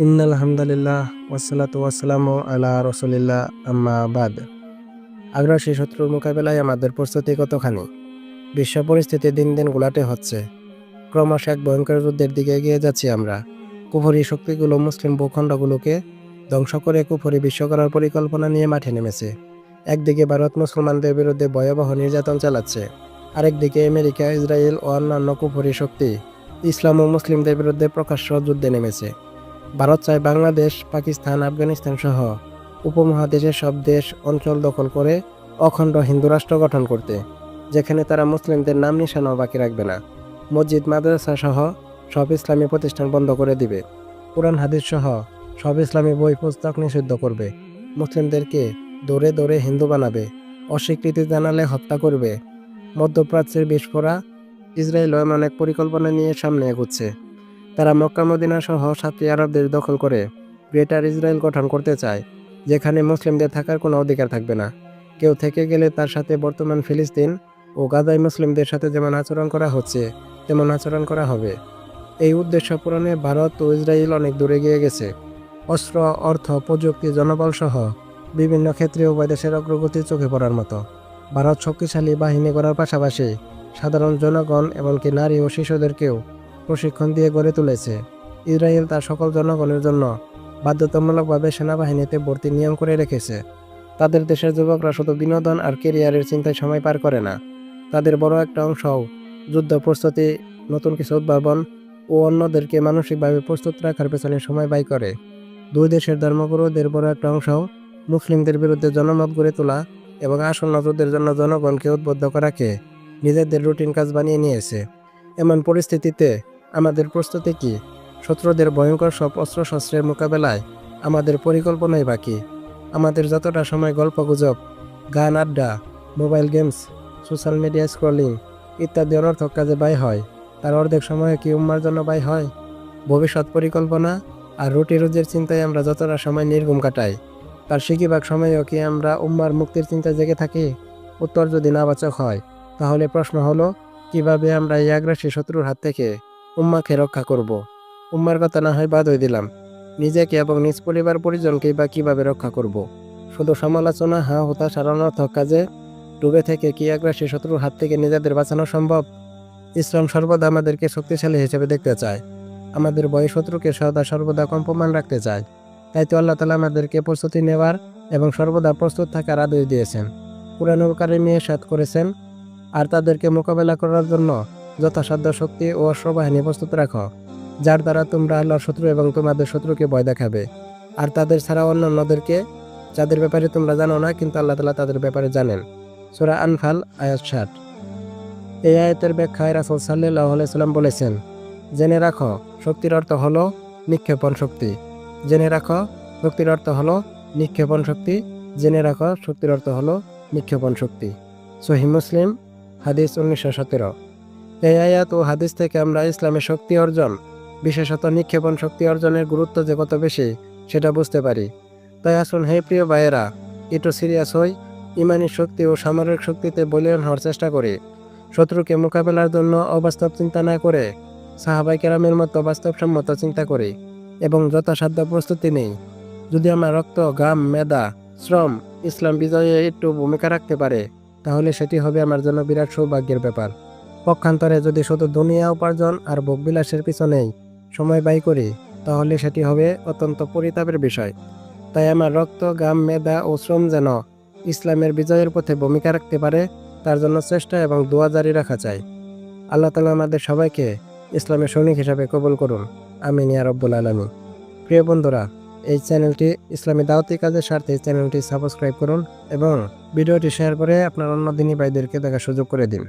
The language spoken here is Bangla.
ইন্নাল হামদুলিল্লাহ ওয়াসসালাতু ওয়াসসালামু আলা রাসূলিল্লাহ আম্মা বাদ। আগ্রাসী শত্রুর মোকাবেলায় আমাদের প্রস্তুতি কতখানি? বিশ্ব পরিস্থিতি দিন দিন ঘোলাটে হচ্ছে। ক্রমশ এক ভয়ঙ্কর যুদ্ধের দিকে এগিয়ে যাচ্ছি আমরা। কুফরি শক্তিগুলো মুসলিম ভূখণ্ডগুলোকে ধ্বংস করে কুফরি বিশ্ব করার পরিকল্পনা নিয়ে মাঠে নেমেছে। একদিকে ভারত মুসলমানদের বিরুদ্ধে ভয়াবহ নির্যাতন চালাচ্ছে, আরেকদিকে আমেরিকা, ইসরায়েল ও অন্যান্য কুফরি শক্তি ইসলাম ও মুসলিমদের বিরুদ্ধে প্রকাশ্য যুদ্ধে নেমেছে। ভারত চায় বাংলাদেশ, পাকিস্তান, আফগানিস্তান সহ উপমহাদেশের সব দেশ অঞ্চল দখল করে অখণ্ড হিন্দু রাষ্ট্র গঠন করতে, যেখানে তারা মুসলিমদের নাম নিশানাও বাকি রাখবে না। মসজিদ, মাদ্রাসা সহ সব ইসলামী প্রতিষ্ঠান বন্ধ করে দিবে। কোরআন হাদিস সহ সব ইসলামী বই পুস্তক নিষিদ্ধ করবে। মুসলিমদেরকে দৌড়ে দৌড়ে হিন্দু বানাবে। অস্বীকৃতি জানালে হত্যা করবে। মধ্যপ্রাচ্যের বিস্ফোরা ইসরায়েলও এমন এক পরিকল্পনা নিয়ে সামনে এগোচ্ছে। তারা মক্কা মদিনা সহ 7টি আরব দেশ দখল করে গ্রেটার ইসরায়েল গঠন করতে চায়, যেখানে মুসলিমদের থাকার কোনো অধিকার থাকবে না। কেউ থেকে গেলে তার সাথে বর্তমান ফিলিস্তিন ও গাজায় মুসলিমদের সাথে যেমন আচরণ করা হচ্ছে তেমন আচরণ করা হবে। এই উদ্দেশ্য পূরণে ভারত ও ইসরায়েল অনেক দূরে গিয়ে গেছে। অস্ত্র, অর্থ, প্রযুক্তি, জনবল সহ বিভিন্ন ক্ষেত্রে উভয় দেশের অগ্রগতি চোখে পড়ার মতো। ভারত শক্তিশালী বাহিনী করার পাশাপাশি সাধারণ জনগণ এমনকি নারী ও শিশুদেরকেও প্রশিক্ষণ দিয়ে গড়ে তুলেছে। ইসরায়েল তার সকল জনগণের জন্য বাধ্যতামূলকভাবে সেনাবাহিনীতে ভর্তি নিয়ম করে রেখেছে। তাদের দেশের যুবকরা শুধু বিনোদন আর কেরিয়ারের চিন্তায় সময় পার করে না, তাদের বড় একটা অংশও যুদ্ধ প্রস্তুতি, নতুন কিছু উদ্ভাবন ও অন্যদেরকে মানসিকভাবে প্রস্তুত রাখার পেছনে সময় ব্যয় করে। দুই দেশের ধর্মগুরুদের বড় একটা অংশও মুসলিমদের বিরুদ্ধে জনমত গড়ে তোলা এবং আসন্ন যুদ্ধের জন্য জনগণকে উদ্বুদ্ধ করাকে নিজেদের রুটিন কাজ বানিয়ে নিয়েছে। এমন পরিস্থিতিতে আমাদের প্রস্তুতি কি? শত্রুদের ভয়ঙ্কর সব অস্ত্রশস্ত্রের মোকাবেলায় আমাদের পরিকল্পনাই বাকি। আমাদের যতটা সময় গল্পগুজব, গান, আড্ডা, mobile games, social media scrolling ইত্যাদি অনর্থক কাজে ব্যয় হয়, তার অর্ধেক সময় কি উম্মার জন্য ব্যয় হয়? ভবিষ্যৎ পরিকল্পনা আর রুটি রুজির চিন্তায় আমরা যতটা সময় নির্ঘুম কাটাই, তার বেশিরভাগ সময়ও কি আমরা উম্মার মুক্তির চিন্তায় জেগে থাকি? উত্তর যদি নাবাচক হয়, তাহলে প্রশ্ন হলো, কিভাবে আমরা এই আগ্রাসী শত্রুর হাত থেকে উম্মাকে রক্ষা করব? উম্মার কথা না হয় বাদই দিলাম, নিজেকে এবং নিজ পরিবার পরিজনকেই বা কিভাবে রক্ষা করব? শুধু সমালোচনা, হতাশার অনর্থক কাজে ডুবে থেকে কি আগ্রাসী শত্রুর হাত থেকে নিজেদের বাঁচানো সম্ভব? ইসলাম সর্বদা আমাদেরকে শক্তিশালী হিসেবে দেখতে চায়। আমাদের ভয় শত্রুকে সর্বদা কম্পমান রাখতে চায়। তাই তো আল্লাহ তাআলা আমাদেরকে প্রস্তুতি নেওয়ার এবং সর্বদা প্রস্তুত থাকার আদেশ দিয়েছেন। কুরআনুল কারীমে ইরশাদ করেছেন, আর তাদেরকে মোকাবেলা করার জন্য যথাসাধ্য শক্তি ও অশ্বারোহী প্রস্তুত রাখো, যার দ্বারা তোমরা আল্লাহর শত্রু এবং তোমাদের শত্রুকে ভয় দেখাবে। আর তাদের ছাড়া অন্যান্যদেরকে, যাদের ব্যাপারে তোমরা জানো না কিন্তু আল্লাহ তাআলা তাদের ব্যাপারে জানেন। সূরা আনফাল আয়াত 60। এই আয়াতের ব্যাখ্যায় রাসূল সাল্লাল্লাহু আলাইহি সাল্লাম বলেছেন, জেনে রাখো শক্তির অর্থ হলো নিক্ষেপণ শক্তি। জেনে রাখো শক্তির অর্থ হলো নিক্ষেপণ শক্তি। জেনে রাখো শক্তির অর্থ হলো নিক্ষেপণ শক্তি। সহিহ মুসলিম, হাদিস 1917। এই আয়াত ও হাদিস থেকে আমরা ইসলামের শক্তি অর্জন, বিশেষত নিক্ষেপণ শক্তি অর্জনের গুরুত্ব যে কত বেশি সেটা বুঝতে পারি। তাই আসুন হে প্রিয় ভাইয়েরা, একটু সিরিয়াস হই, ইমানি শক্তি ও সামরিক শক্তিতে বলীয়ান হওয়ার চেষ্টা করি। শত্রুকে মোকাবেলার জন্য অবাস্তব চিন্তা না করে সাহাবায়ে কেরামের মতো বাস্তবসম্মত চিন্তা করি এবং যথাসাধ্য প্রস্তুতি নেই। যদি আমার রক্ত, ঘাম, মেধা, শ্রম ইসলাম বিজয়ে একটু ভূমিকা রাখতে পারে, তাহলে সেটি হবে আমার জন্য বিরাট সৌভাগ্যের ব্যাপার। পক্ষান্তরে যদি শুধু দুনিয়া উপার্জন আর ভোগবিলাসের পিছনেই সময় ব্যয় করি, তাহলে সেটি হবে অত্যন্ত পরিতাপের বিষয়। তাই আমার রক্ত, ঘাম, মেধা ও শ্রম যেন ইসলামের বিজয়ের পথে ভূমিকা রাখতে পারে, তার জন্য চেষ্টা এবং দোয়া জারি রাখা চাই। আল্লাহ তাআলা আমাদের সবাইকে ইসলামের সৈনিক হিসাবে কবুল করুন, আমিন ইয়া রাব্বুল আলামিন। প্রিয় বন্ধুরা, এই চ্যানেলটি ইসলামী দাওয়াতি কাজের স্বার্থে এই চ্যানেলটি সাবস্ক্রাইব করুন এবং ভিডিওটি শেয়ার করে আপনার অন্য দিনী ভাইদেরকে দেখার সুযোগ করে দিন।